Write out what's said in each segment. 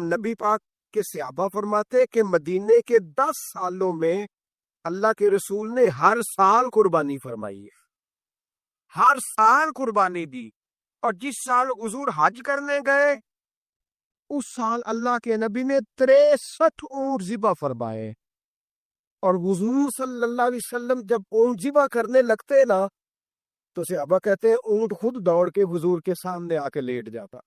نبی پاک کے صحابہ فرماتے کہ مدینے کے 10 سالوں میں اللہ کے رسول نے ہر سال قربانی فرمائی ہے، ہر سال قربانی دی۔ اور جس سال حضور حج کرنے گئے اس سال اللہ کے نبی نے 63 اونٹ ذبح فرمائے۔ اور حضور صلی اللہ علیہ وسلم جب اونٹ ذبح کرنے لگتے نا تو صحابہ کہتے ہیں اونٹ خود دوڑ کے حضور کے سامنے آ کے لیٹ جاتا،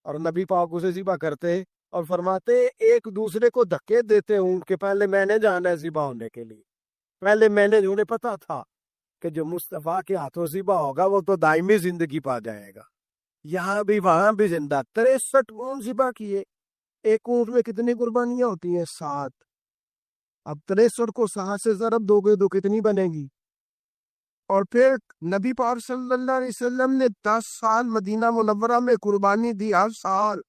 اور نبی پاک اسے ذبح کرتے اور فرماتے ایک دوسرے کو دھکے دیتے اونٹ کے، پہلے میں نے جانا ہے ذبح ہونے کے لیے، پہلے میں نے، انہیں پتا تھا کہ جو مصطفیٰ کے ہاتھوں ذبح ہوگا وہ تو دائمی زندگی پا جائے گا، یہاں بھی وہاں بھی زندہ۔ 63 اونٹ ذبح کیے۔ ایک اونٹ میں کتنی قربانیاں ہوتی ہیں؟ 7۔ اب 63 کو 7 سے ضرب دو گے تو کتنی بنے گی؟ اور پھر نبی پاک صلی اللہ علیہ وسلم نے 10 سال مدینہ منورہ میں قربانی دی، ہر سال۔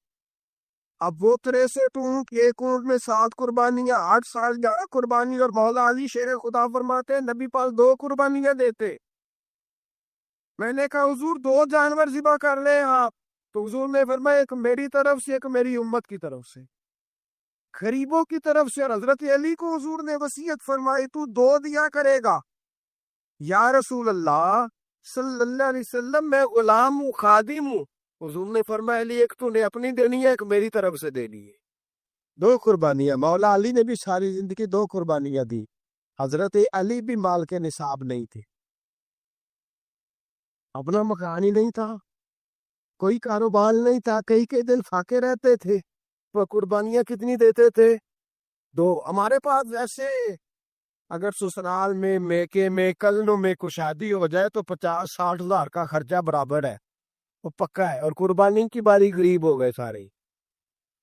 اب وہ 63 اونٹ، ایک اونٹ میں 7 قربانیاں، 8 سال 11 قربانی۔ اور مولا علی شیر خدا فرماتے ہیں نبی پاک 2 قربانیاں دیتے۔ میں نے کہا حضور 2 جانور ذبح کر لیں آپ، تو حضور نے فرمایا ایک میری طرف سے، ایک میری امت کی طرف سے، غریبوں کی طرف سے۔ اور حضرت علی کو حضور نے وصیت فرمائی تو 2 دیا کرے گا۔ یا رسول اللہ صلی اللہ علیہ وسلم میں غلام ہوں، خادم ہوں۔ حضور نے فرمایا علی ایک تو نے اپنی دینی ہے، ایک میری طرف سے دینی ہے۔ 2 قربانیاں۔ مولا علی نے بھی ساری زندگی 2 قربانیاں دی۔ حضرت علی بھی مال کے نصاب نہیں تھے، اپنا مکان ہی نہیں تھا، کوئی کاروبار نہیں تھا، کئی دن فاقے رہتے تھے، وہ قربانیاں کتنی دیتے تھے؟ 2۔ ہمارے پاس ایسے اگر سسرال میں، میکے میں، کلنوں میں کوئی شادی ہو جائے تو 50-60 ہزار کا خرچہ برابر ہے، وہ پکا ہے۔ اور قربانی کی باری غریب ہو گئے، سارے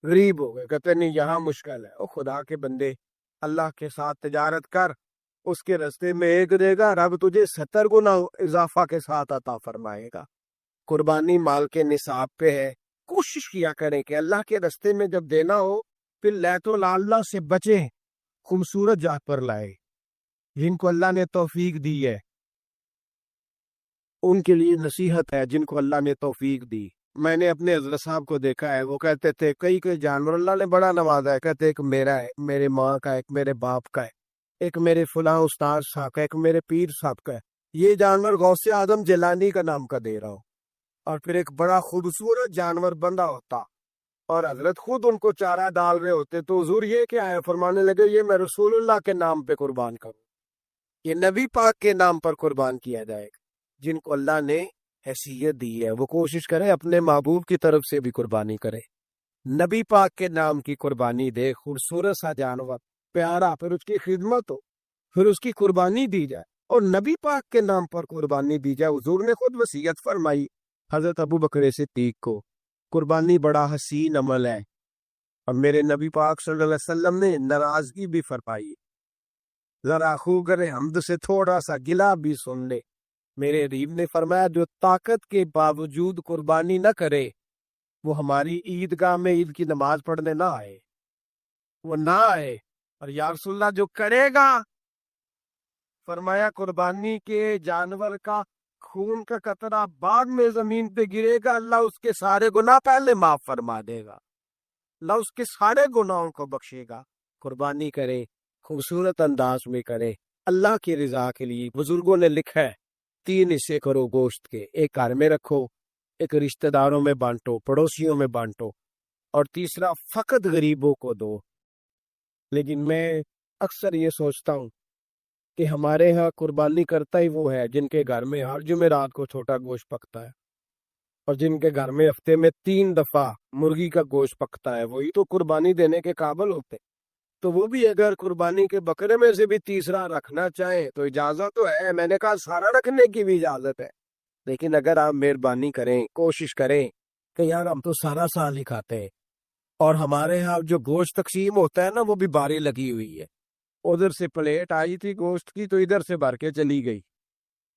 غریب ہو گئے، کہتے نہیں یہاں مشکل ہے۔ او خدا کے بندے، اللہ کے ساتھ تجارت کر، اس کے رستے میں 1 دے گا، رب تجھے 70 گنا اضافہ کے ساتھ عطا فرمائے گا۔ قربانی مال کے نصاب پہ ہے۔ کوشش کیا کریں کہ اللہ کے رستے میں جب دینا ہو پھر لیت و لاللہ سے بچیں، خوبصورت جات پر لائے۔ جن کو اللہ نے توفیق دی ہے ان کے لیے نصیحت ہے، جن کو اللہ نے توفیق دی۔ میں نے اپنے حضرت صاحب کو دیکھا ہے، وہ کہتے تھے کئی جانور اللہ نے بڑا نوازا ہے، کہتے ایک میرا ہے، میرے ماں کا، ایک میرے باپ کا ہے، ایک میرے فلاں استاد صاحب کا، ایک میرے پیر صاحب کا ہے۔ یہ جانور غوث اعظم جیلانی کا نام کا دے رہا ہوں۔ اور پھر ایک بڑا خوبصورت جانور بندہ ہوتا اور حضرت خود ان کو چارہ ڈال رہے ہوتے، تو حضور یہ کیا ہے؟ فرمانے لگے یہ میں رسول اللہ کے نام پہ قربان کروں، یہ نبی پاک کے نام پر قربان کیا جائے گا۔ جن کو اللہ نے حیثیت دی ہے وہ کوشش کرے اپنے محبوب کی طرف سے بھی قربانی کرے، نبی پاک کے نام کی قربانی دے، خوبصورت سا جانور پیارا، پھر اس کی خدمت ہو، پھر اس کی قربانی دی جائے اور نبی پاک کے نام پر قربانی دی جائے۔ حضور نے خود وصیت فرمائی حضرت ابو بکر صدیق کو، قربانی بڑا حسین عمل ہے، اور میرے نبی پاک صلی اللہ علیہ وسلم نے ناراضگی بھی فرمائی، ذرا خوگر حمد سے تھوڑا سا گلا بھی سن لے۔ میرے حبیب نے فرمایا جو طاقت کے باوجود قربانی نہ کرے وہ ہماری عیدگاہ میں عید کی نماز پڑھنے نہ آئے، وہ نہ آئے۔ اور یا رسول اللہ جو کرے گا، فرمایا قربانی کے جانور کا خون کا قطرہ بعد میں زمین پہ گرے گا، اللہ اس کے سارے گناہ پہلے معاف فرما دے گا، اللہ اس کے سارے گناہوں کو بخشے گا۔ قربانی کرے، خوبصورت انداز میں کرے، اللہ کی رضا کے لیے۔ بزرگوں نے لکھا ہے 3 حصے کرو گوشت کے، ایک گھر میں رکھو، ایک رشتہ داروں میں بانٹو، پڑوسیوں میں بانٹو، اور تیسرا فقط غریبوں کو دو۔ لیکن میں اکثر یہ سوچتا ہوں کہ ہمارے ہاں قربانی کرتا ہی وہ ہے جن کے گھر میں ہر جمعرات کو چھوٹا گوشت پکتا ہے، اور جن کے گھر میں ہفتے میں 3 دفعہ مرغی کا گوشت پکتا ہے، وہی تو قربانی دینے کے قابل ہوتے۔ تو وہ بھی اگر قربانی کے بکرے میں سے بھی تیسرا رکھنا چاہیں تو اجازت تو ہے، میں نے کہا سارا رکھنے کی بھی اجازت ہے، لیکن اگر آپ مہربانی کریں، کوشش کریں کہ یار ہم تو سارا سال ہی کھاتے ہیں، اور ہمارے یہاں جو گوشت تقسیم ہوتا ہے نا وہ بھی باری لگی ہوئی ہے، ادھر سے پلیٹ آئی تھی گوشت کی تو ادھر سے بھر کے چلی گئی،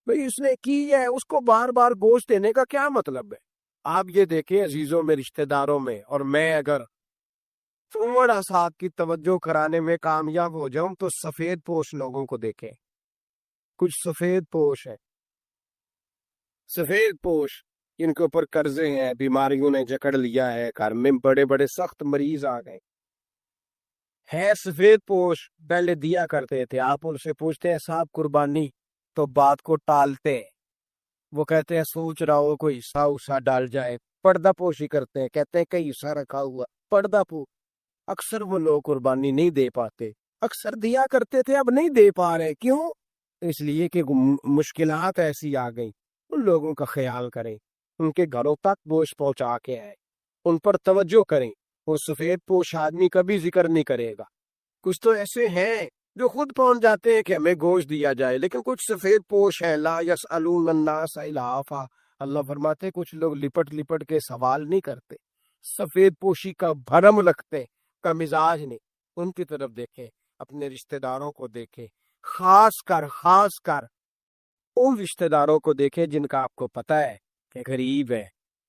بھئی اس نے کی ہے، اس کو بار بار گوشت دینے کا کیا مطلب ہے؟ آپ یہ دیکھیں عزیزوں میں، رشتہ داروں میں، اور میں اگر تھوڑا سا آپ کی توجہ کرانے میں کامیاب ہو جاؤں تو سفید پوش لوگوں کو دیکھیں، کچھ سفید پوش ہے، سفید پوش ان کے اوپر قرضے ہیں، بیماریوں نے جکڑ لیا ہے، گھر میں بڑے بڑے سخت مریض آ گئے ہے، سفید پوش پہلے دیا کرتے تھے، آپ ان سے پوچھتے ہیں صاحب قربانی، تو بات کو ٹالتے ہیں، وہ کہتے ہیں سوچ رہا ہو کوئی حصہ ڈال جائے، پردہ پوشی کرتے ہیں، کہتے ہیں کئی حصہ رکھا ہوا پردہ پو اکثر وہ لوگ قربانی نہیں دے پاتے، اکثر دیا کرتے تھے اب نہیں دے پا رہے، کیوں؟ اس لیے کہ مشکلات ایسی آ گئی، ان لوگوں کا خیال کریں، ان کے گھروں تک گوشت پہنچا کے آئے، ان پر توجہ کریں، وہ سفید پوش آدمی کبھی ذکر نہیں کرے گا، کچھ تو ایسے ہیں جو خود پہنچ جاتے ہیں کہ ہمیں گوشت دیا جائے، لیکن کچھ سفید پوش ہیں لا یسألون الناس الہافا، اللہ فرماتے ہیں کچھ لوگ لپٹ لپٹ کے سوال نہیں کرتے، سفید پوشی کا بھرم رکھتے کا مزاج نہیں، ان کی طرف دیکھیں، اپنے رشتہ داروں کو دیکھیں، خاص کر ان رشتہ داروں کو دیکھیں جن کا آپ کو پتہ ہے کہ غریب ہے،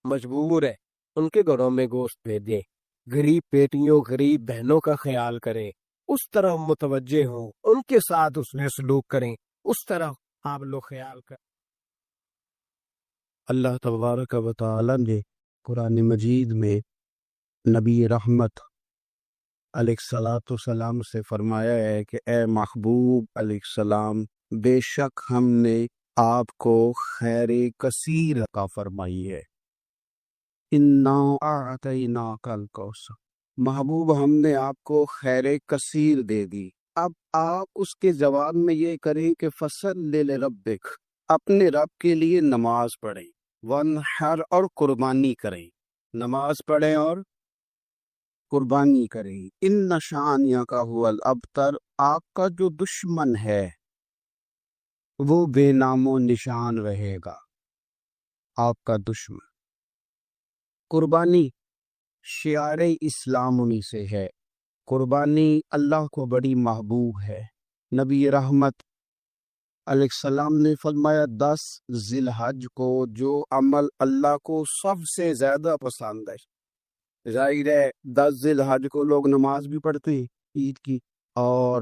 مجبور ہے، ان کے گھروں میں گوشت بھیجیں، غریب بیٹیوں غریب بہنوں کا خیال کریں، اس طرح متوجہ ہوں، ان کے ساتھ اس میں سلوک کریں، اس طرح آپ لوگ خیال کریں۔ اللہ تبارک و تعالی نے قرآن مجید میں نبی رحمت علیہ الصلاۃ والسلام سے فرمایا ہے کہ اے محبوب علیہ السلام، بے شک ہم نے آپ کو خیر کثیر عطا فرمائی ہے، انا اعطیناک الکوثر، محبوب ہم نے آپ کو خیر کثیر دے دی، اب آپ اس کے جواب میں یہ کریں کہ فصل لربک، اپنے رب کے لیے نماز پڑھیں، وانحر اور قربانی کریں، نماز پڑھیں اور قربانی کریں، ان شانیہ کا هو الابتر، آپ کا جو دشمن ہے وہ بے نام و نشان رہے گا، آپ کا دشمن۔ قربانی شعار اسلام انہی سے ہے، قربانی اللہ کو بڑی محبوب ہے، نبی رحمت علیہ السلام نے فرمایا 10 ذی الحج کو جو عمل اللہ کو سب سے زیادہ پسند ہے، ظاہر ہے 10 ذی الحج کو لوگ نماز بھی پڑھتے ہیں عید کی، اور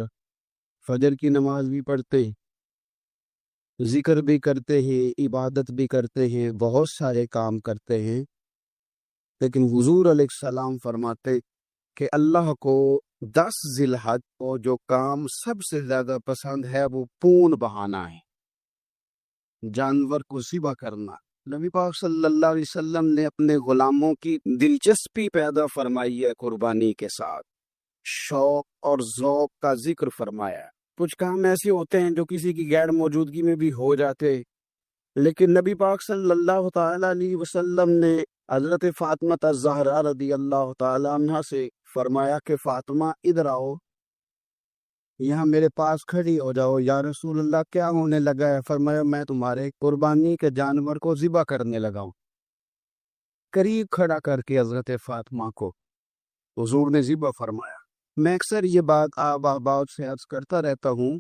فجر کی نماز بھی پڑھتے ہیں، ذکر بھی کرتے ہیں، عبادت بھی کرتے ہیں، بہت سارے کام کرتے ہیں، لیکن حضور علیہ السلام فرماتے کہ اللہ کو 10 ذی الحج کو جو کام سب سے زیادہ پسند ہے وہ پون بہانا ہے، جانور کو ذبح کرنا۔ نبی پاک صلی اللہ علیہ وسلم نے اپنے غلاموں کی دلچسپی پیدا فرمائی ہے قربانی کے ساتھ، شوق اور ذوق کا ذکر فرمایا۔ کچھ کام ایسے ہوتے ہیں جو کسی کی غیر موجودگی میں بھی ہو جاتے، لیکن نبی پاک صلی اللہ تعالی علیہ وسلم نے حضرت فاطمہ الزہرا رضی اللہ تعالی عنہ سے فرمایا کہ فاطمہ ادھر آؤ، یہاں میرے پاس کھڑی ہو جاؤ، یا رسول اللہ کیا ہونے لگا ہے؟ فرمایا میں تمہارے قربانی کے جانور کو ذبح کرنے لگا ہوں، قریب کھڑا کر کے حضرت فاطمہ کو حضور نے ذبح فرمایا۔ میں اکثر یہ بات آباد سے عرض کرتا رہتا ہوں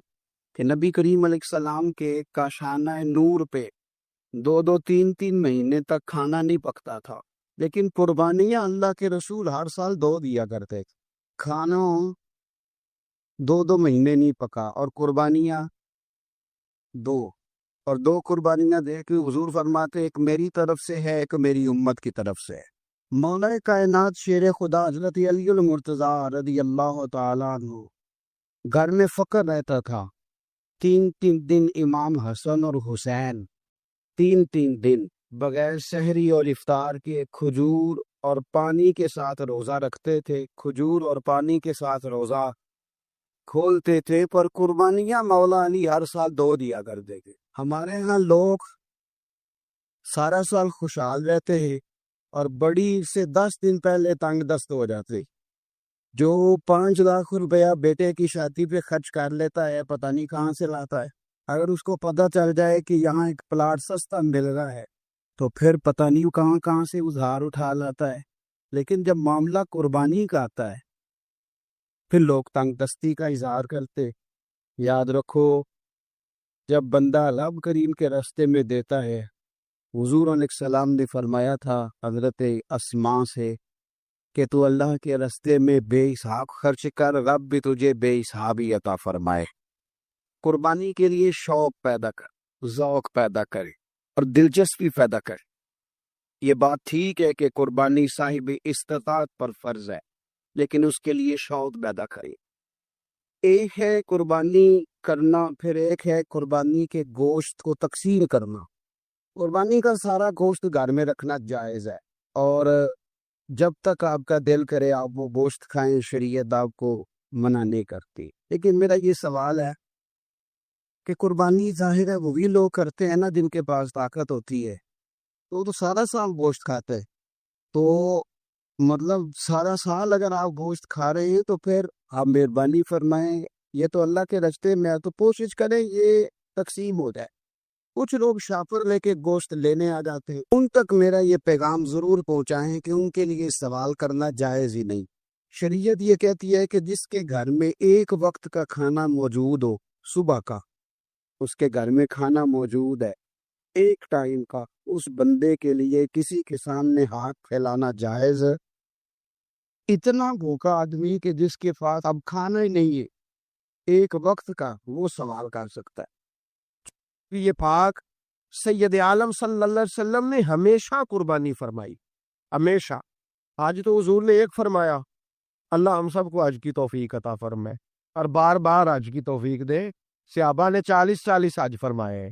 کہ نبی کریم علیہ السلام کے کاشانہ نور پہ 2-3 مہینے تک کھانا نہیں پکتا تھا، لیکن قربانیاں اللہ کے رسول ہر سال 2 دیا کرتے تھے، کھانا 2 مہینے نہیں پکا، اور قربانیاں 2، اور 2 قربانیاں دے کے حضور فرماتے ایک میری طرف سے ہے، ایک میری امت کی طرف سے ہے۔ مولا کائنات شیر خدا حضرت علی المرتضیٰ رضی اللہ تعالیٰ عنہ، گھر میں فقر رہتا تھا، 3 دن امام حسن اور حسین 3 دن بغیر سحری اور افطار کے کھجور اور پانی کے ساتھ روزہ رکھتے تھے، کھجور اور پانی کے ساتھ روزہ کھولتے تھے، پر قربانیاں مولا علی ہر سال 2 دیا کرتے تھے۔ ہمارے ہاں لوگ سارا سال خوشحال رہتے ہیں اور بڑی سے 10 دن پہلے تنگ دست ہو جاتے، جو 5 لاکھ روپیہ بیٹے کی شادی پہ خرچ کر لیتا ہے پتہ نہیں کہاں سے لاتا ہے، اگر اس کو پتہ چل جائے کہ یہاں ایک پلاٹ سستا مل رہا ہے تو پھر پتہ نہیں کہاں سے ادھار اٹھا لاتا ہے، لیکن جب معاملہ قربانی کا آتا ہے پھر لوگ تنگ دستی کا اظہار کرتے۔ یاد رکھو جب بندہ رب کریم کے راستے میں دیتا ہے، حضور علیہ السلام نے فرمایا تھا حضرت اسماء سے کہ تو اللہ کے راستے میں بے حساب خرچ کر، رب بھی تجھے بے حساب ہی عطا فرمائے۔ قربانی کے لیے شوق پیدا کر، ذوق پیدا کرے اور دلچسپی پیدا کر۔ یہ بات ٹھیک ہے کہ قربانی صاحب استطاعت پر فرض ہے، لیکن اس کے لیے شوق پیدا کرے۔ ایک ہے قربانی کرنا، پھر ایک ہے قربانی کے گوشت کو تقسیم کرنا۔ قربانی کا سارا گوشت گھر میں رکھنا جائز ہے، اور جب تک آپ کا دل کرے آپ وہ گوشت کھائیں، شریعت آپ کو منع نہیں کرتی۔ لیکن میرا یہ سوال ہے کہ قربانی ظاہر ہے وہی لوگ کرتے ہیں نا جن کے پاس طاقت ہوتی ہے، تو وہ تو سارا سال گوشت کھاتے ہیں، تو مطلب سارا سال اگر آپ گوشت کھا رہے ہیں تو پھر آپ مہربانی فرمائیں، یہ تو اللہ کے رستے میں ہے تو کوشش کریں یہ تقسیم ہو جائے۔ کچھ لوگ شاپر لے کے گوشت لینے آ جاتے ہیں، ان تک میرا یہ پیغام ضرور پہنچائیں کہ ان کے لیے سوال کرنا جائز ہی نہیں۔ شریعت یہ کہتی ہے کہ جس کے گھر میں ایک وقت کا کھانا موجود ہو، صبح کا، اس کے گھر میں کھانا موجود ہے ایک ٹائم کا، اس بندے کے لیے کسی کے سامنے ہاتھ پھیلانا جائز ہے۔ اتنا بھوکا آدمی کہ جس کے پاس اب کھانا ہی نہیں ہے ایک وقت کا، وہ سوال کر سکتا ہے۔ یہ پاک سید عالم صلی اللہ علیہ وسلم نے ہمیشہ قربانی فرمائی، ہمیشہ۔ آج تو حضور نے ایک فرمایا، اللہ ہم سب کو حج کی توفیق عطا فرمائے اور بار بار حج کی توفیق دے۔ صحابہ نے 40 حج فرمائے،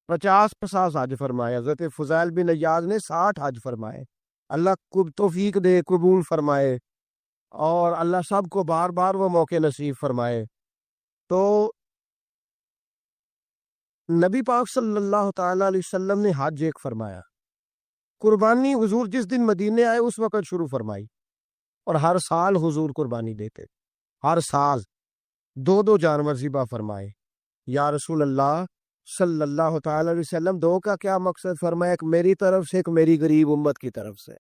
50 حج فرمائے، حضرت فضیل بن عیاض نے 60 حج فرمائے۔ اللہ کو توفیق دے، قبول فرمائے، اور اللہ سب کو بار بار وہ موقع نصیب فرمائے۔ تو نبی پاک صلی اللہ تعالیٰ علیہ وسلم نے حج ایک فرمایا، قربانی حضور جس دن مدینے آئے اس وقت شروع فرمائی، اور ہر سال حضور قربانی دیتے، ہر سال 2 جانور ذبح فرمائے۔ یا رسول اللہ صلی اللہ تعالیٰ علیہ وسلم، 2 کا کیا مقصد؟ فرمایا ایک میری طرف سے، ایک میری غریب امت کی طرف سے۔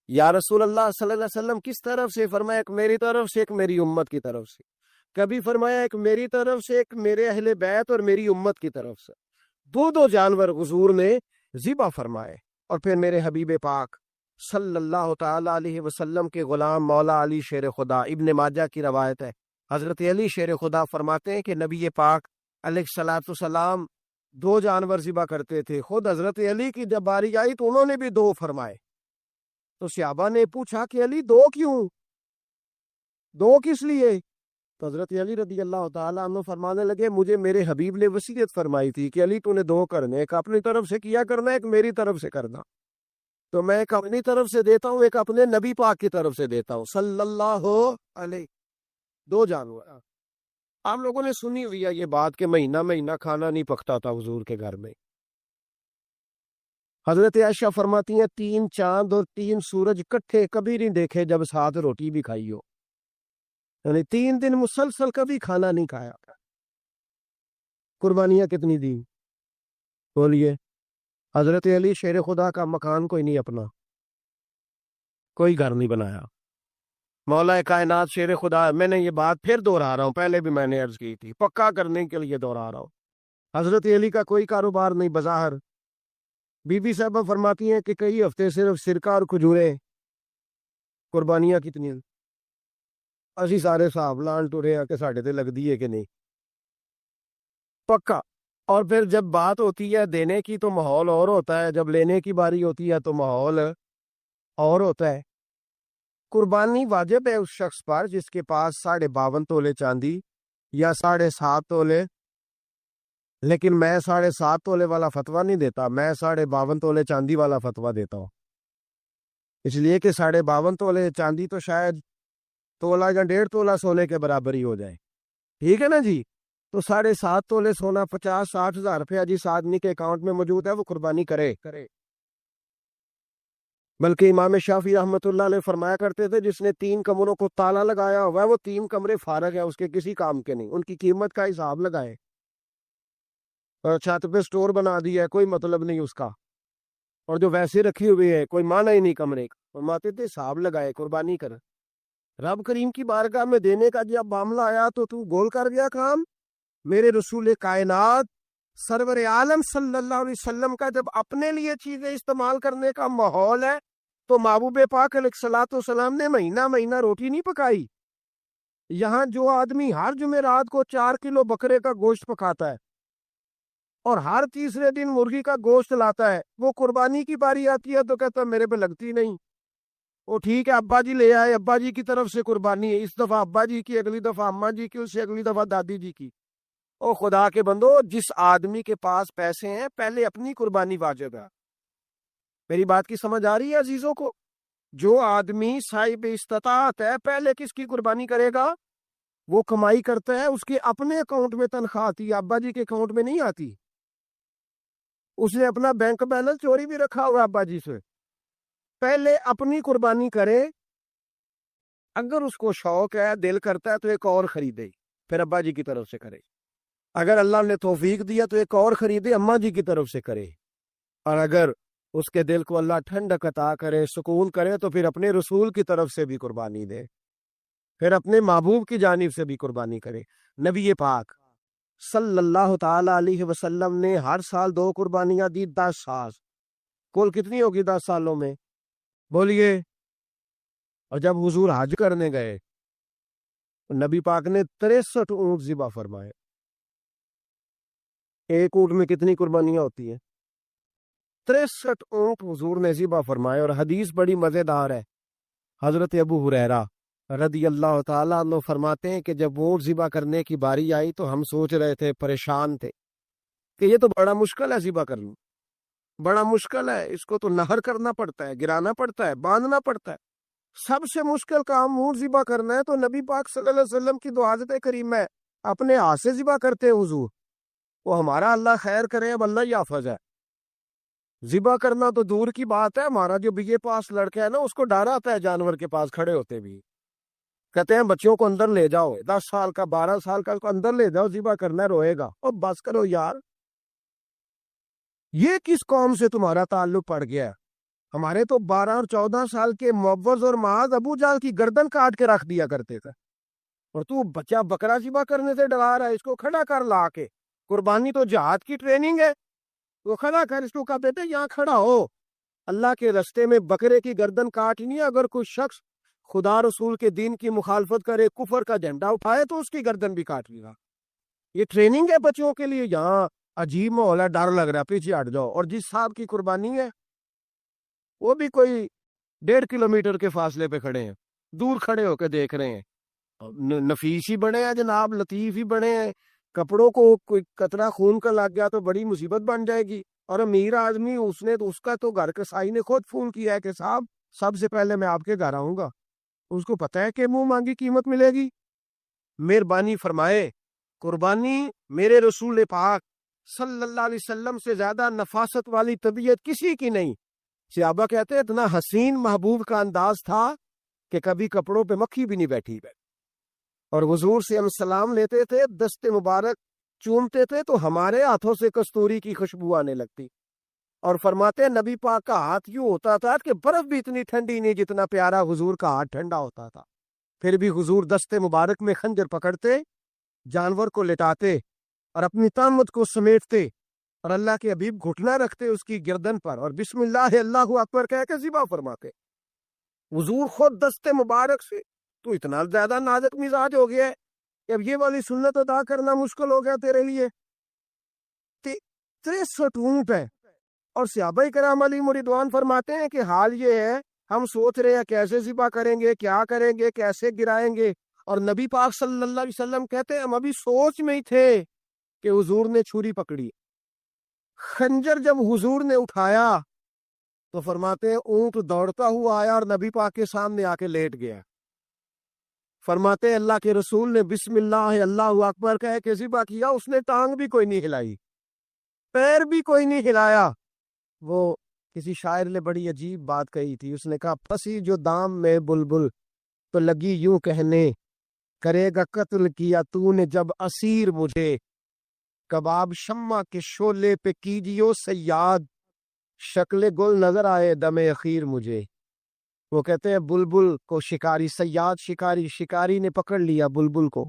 یا رسول اللہ صلی اللہ علیہ وسلم کس طرف سے؟ فرمایا ایک میری طرف سے، ایک میری امت کی طرف سے۔ کبھی فرمایا ایک میری طرف سے، ایک میرے اہل بیت اور میری امت کی طرف سے۔ 2 جانور حضور نے ذبح فرمائے، اور پھر میرے حبیب پاک صلی اللہ تعالیٰ علیہ وسلم کے غلام مولا علی شیر خدا، ابن ماجہ کی روایت ہے، حضرت علی شیر خدا فرماتے ہیں کہ نبی پاک علیہ الصلوۃ والسلام 2 جانور ذبح کرتے تھے۔ خود حضرت علی کی جب باری آئی تو انہوں نے بھی 2 فرمائے۔ تو صحابہ نے پوچھا کہ علی 2 کیوں؟ 2 کس لیے؟ تو حضرت علی رضی اللہ تعالیٰ عنہ فرمانے لگے مجھے میرے حبیب نے وصیت فرمائی تھی کہ علی تو نے 2 کرنے، ایک اپنی طرف سے کیا کرنا، ایک میری طرف سے کرنا۔ تو میں ایک اپنی طرف سے دیتا ہوں، ایک اپنے نبی پاک کی طرف سے دیتا ہوں صلی اللہ علیہ۔ 2 جانور۔ آپ لوگوں نے سنی ہوئی ہے یہ بات کہ مہینہ مہینہ کھانا نہیں پکتا تھا حضور کے گھر میں۔ حضرت عائشہ فرماتی ہیں 3 چاند اور 3 سورج اکٹھے کبھی نہیں دیکھے جب ساتھ روٹی بھی کھائی ہو، یعنی 3 دن مسلسل کبھی کھانا نہیں کھایا۔ قربانیاں کتنی دی؟ بولیے۔ حضرت علی شیر خدا کا مکان کوئی نہیں اپنا، کوئی گھر نہیں بنایا۔ مولا کائنات شیر خدا، میں نے یہ بات پھر دہرا رہا ہوں، پہلے بھی میں نے عرض کی تھی، پکا کرنے کے لیے دہرا رہا ہوں۔ حضرت علی کا کوئی کاروبار نہیں بظاہر۔ بی بی صاحبہ فرماتی ہیں کہ کئی ہفتے صرف سرکہ اور کھجوریں۔ قربانیاں کتنی؟ اسی سارے صاحب لان ٹورے ہیں کہ ساڑھے تے لگ دیے کہ نہیں، پکا۔ اور پھر جب بات ہوتی ہے دینے کی تو ماحول اور ہوتا ہے، جب لینے کی باری ہوتی ہے تو ماحول اور ہوتا ہے۔ قربانی واجب ہے اس شخص پر جس کے پاس 52.5 تولے چاندی یا 7.5 تولے، لیکن میں 7.5 تولے والا فتویٰ نہیں دیتا، میں 52.5 تولے چاندی والا فتویٰ دیتا ہوں، اس لیے کہ 52.5 تولے چاندی تو شاید تولہ یا 1.5 تولہ سونے کے برابر ہی ہو جائے، ٹھیک ہے نا جی؟ تو 7.5 تولے سونا 50-60 ہزار روپیہ جس آدمی کے اکاؤنٹ میں موجود ہے وہ قربانی کرے۔ بلکہ امام شافعی رحمۃ اللہ علیہ فرمایا کرتے تھے جس نے 3 کمروں کو تالا لگایا ہوا ہے وہ 3 کمرے فارغ ہیں، اس کے کسی کام کے نہیں، ان کی قیمت کا حساب لگائے۔ اور چھت پہ سٹور بنا دیا ہے، کوئی مطلب نہیں اس کا، اور جو ویسے رکھی ہوئی ہے کوئی معنی ہی نہیں کمرے کا، فرماتے تھے حساب لگائے، قربانی کر۔ رب کریم کی بارگاہ میں دینے کا جب معاملہ آیا تو گول کر گیا کام۔ میرے رسول کائنات سرور عالم صلی اللہ علیہ وسلم کا جب اپنے لیے چیزیں استعمال کرنے کا ماحول ہے تو محبوب پاک علیہ الصلوۃ والسلام نے مہینہ مہینہ روٹی نہیں پکائی۔ یہاں جو آدمی ہر جمعرات کو 4 کلو بکرے کا گوشت پکاتا ہے اور ہر تیسرے دن مرغی کا گوشت لاتا ہے، وہ قربانی کی باری آتی ہے تو کہتا ہے میرے پہ لگتی نہیں۔ وہ ٹھیک ہے ابا جی لے آئے، ابا جی کی طرف سے قربانی ہے، اس دفعہ ابا جی کی، اگلی دفعہ اماں جی کی، اس سے اگلی دفعہ دادی جی کی۔ او خدا کے بندو، جس آدمی کے پاس پیسے ہیں پہلے اپنی قربانی واجب ہے۔ میری بات کی سمجھ آ رہی ہے عزیزوں کو؟ جو آدمی صاحب استطاعت ہے پہلے کس کی قربانی کرے گا؟ وہ کمائی کرتا ہے، اس کے اپنے اکاؤنٹ میں تنخواہ آتی ہے، ابا جی کے اکاؤنٹ میں نہیں آتی۔ اس نے اپنا بینک بیلنس چوری بھی رکھا ہوا ابا جی سے۔ پہلے اپنی قربانی کرے، اگر اس کو شوق ہے، دل کرتا ہے تو ایک اور خریدے، پھر ابا جی کی طرف سے کرے۔ اگر اللہ نے توفیق دیا تو ایک اور خریدے، اماں جی کی طرف سے کرے۔ اور اگر اس کے دل کو اللہ ٹھنڈک عطا کرے، سکون کرے، تو پھر اپنے رسول کی طرف سے بھی قربانی دے، پھر اپنے محبوب کی جانب سے بھی قربانی کرے۔ نبی پاک صلی اللہ تعالی علیہ وسلم نے ہر سال 2 قربانیاں دی، 10 سال۔ کل کتنی ہوگی 10 سالوں میں؟ بولیے۔ اور جب حضور حج کرنے گئے، نبی پاک نے 63 اونٹ ذبح فرمائے۔ ایک اونٹ میں کتنی قربانیاں ہوتی ہیں؟ 63 اونٹ حضور نے ذبح فرمائے۔ اور حدیث بڑی مزیدار ہے، حضرت ابو ہریرہ رضی اللہ تعالیٰ عنہ فرماتے ہیں کہ جب اونٹ ذبح کرنے کی باری آئی تو ہم سوچ رہے تھے، پریشان تھے کہ یہ تو بڑا مشکل ہے ذبح کرنا، بڑا مشکل ہے، اس کو تو نہر کرنا پڑتا ہے، گرانا پڑتا ہے، باندھنا پڑتا ہے، سب سے مشکل کام اونٹ ذبح کرنا ہے۔ تو نبی پاک صلی اللہ علیہ وسلم کی دعا کریم ہے، اپنے ہاتھ سے ذبح کرتے ہیں حضور۔ وہ ہمارا اللہ خیر کرے، اب اللہ ہی حافظ ہے۔ ذبح کرنا تو دور کی بات ہے، ہمارا جو بی اے پاس لڑکا ہے نا، اس کو ڈر آتا ہے جانور کے پاس کھڑے ہوتے بھی۔ کہتے ہیں بچوں کو اندر لے جاؤ، 10 سال کا 12 سال کا، اس کو اندر لے جاؤ، ذبح کرنا ہے، روئے گا۔ اور بس کرو یار، یہ کس قوم سے تمہارا تعلق پڑ گیا ہے؟ ہمارے تو 12 اور 14 سال کے معوذ اور معاذ ابو جہل کی گردن کاٹ کے رکھ دیا کرتے تھے، اور تو بچہ بکرا ذبح کرنے سے ڈرا رہا ہے؟ اس کو کھڑا کر لا کے، قربانی تو جہاد کی ٹریننگ ہے، وہ کھڑا کر، اس کو کہا بیٹے یہاں کھڑا ہو، اللہ کے رستے میں بکرے کی گردن کاٹنی ہے۔ اگر کوئی شخص خدا رسول کے دین کی مخالفت کرے، کفر کا جھنڈا اٹھائے، تو اس کی گردن بھی کاٹ لے گا۔ یہ ٹریننگ ہے بچوں کے لیے۔ یہاں عجیب ماحول ہے، ڈر لگ رہا ہے، پیچھے ہٹ جاؤ۔ اور جس صاحب کی قربانی ہے وہ بھی کوئی 1.5 کلومیٹر کے فاصلے پہ کھڑے ہیں، دور کھڑے ہو کے دیکھ رہے ہیں۔ نفیس ہی بڑے ہیں جناب، لطیف ہی بڑے ہیں، کپڑوں کو کوئی قطرہ خون کا لگ گیا تو بڑی مصیبت بن جائے گی۔ اور امیر آدمی، اس کا تو گھر کے سائی نے خود فون کیا ہے کہ صاحب سب سے پہلے میں آپ کے گھر آؤں گا، اس کو پتہ ہے کہ منہ مانگی قیمت ملے گی۔ مہربانی فرمائے، قربانی میرے رسول پاک صلی اللہ علیہ وسلم سے زیادہ نفاست والی طبیعت کسی کی نہیں۔ صحابہ کہتے ہیں اتنا حسین محبوب کا انداز تھا کہ کبھی کپڑوں پہ مکھی بھی نہیں بیٹھی۔ اور حضور سے ہم سلام لیتے تھے، دست مبارک چومتے تھے تو ہمارے ہاتھوں سے کستوری کی خوشبو آنے لگتی۔ اور فرماتے ہیں نبی پاک کا ہاتھ یوں ہوتا تھا کہ برف بھی اتنی ٹھنڈی نہیں جتنا پیارا حضور کا ہاتھ ٹھنڈا ہوتا تھا۔ پھر بھی حضور دست مبارک میں خنجر پکڑتے، جانور کو لٹاتے اور اپنی طامت کو سمیٹتے، اور اللہ کے حبیب گھٹنا رکھتے اس کی گردن پر، اور بسم اللہ اللہ اکبر کہہ کے ذبح فرماتے۔ حضور خود دست مبارک سے۔ تو اتنا زیادہ نازک مزاج ہو گیا ہے کہ اب یہ والی سنت ادا کرنا مشکل ہو گیا تیرے لیے۔ 63 اونٹ ہے، اور صحابہ کرام علیہم رضوان فرماتے ہیں کہ حال یہ ہے، ہم سوچ رہے ہیں کیسے ذبح کریں گے، کیا کریں گے، کیسے گرائیں گے۔ اور نبی پاک صلی اللہ علیہ وسلم کہتے ہیں ہم ابھی سوچ میں ہی تھے کہ حضور نے چھری پکڑی۔ خنجر جب حضور نے اٹھایا تو فرماتے ہیں اونٹ دوڑتا ہوا آیا اور نبی پاک کے سامنے آ کے لیٹ گیا۔ فرماتے ہیں اللہ کے رسول نے بسم اللہ اللہ اکبر کہہ کے ذبح کیا، اس نے ٹانگ بھی کوئی نہیں ہلائی، پیر بھی کوئی نہیں ہلایا۔ وہ کسی شاعر نے بڑی عجیب بات کہی تھی، اس نے کہا پھنسی جو دام میں بلبل تو لگی یوں کہنے، کرے گا قتل کیا تو نے جب اسیر مجھے، کباب شمع کے شعلے پہ کیجیو صیاد، شکل گل نظر آئے دم اخیر مجھے۔ وہ کہتے ہیں بلبل کو شکاری، صیاد شکاری، شکاری نے پکڑ لیا بلبل کو،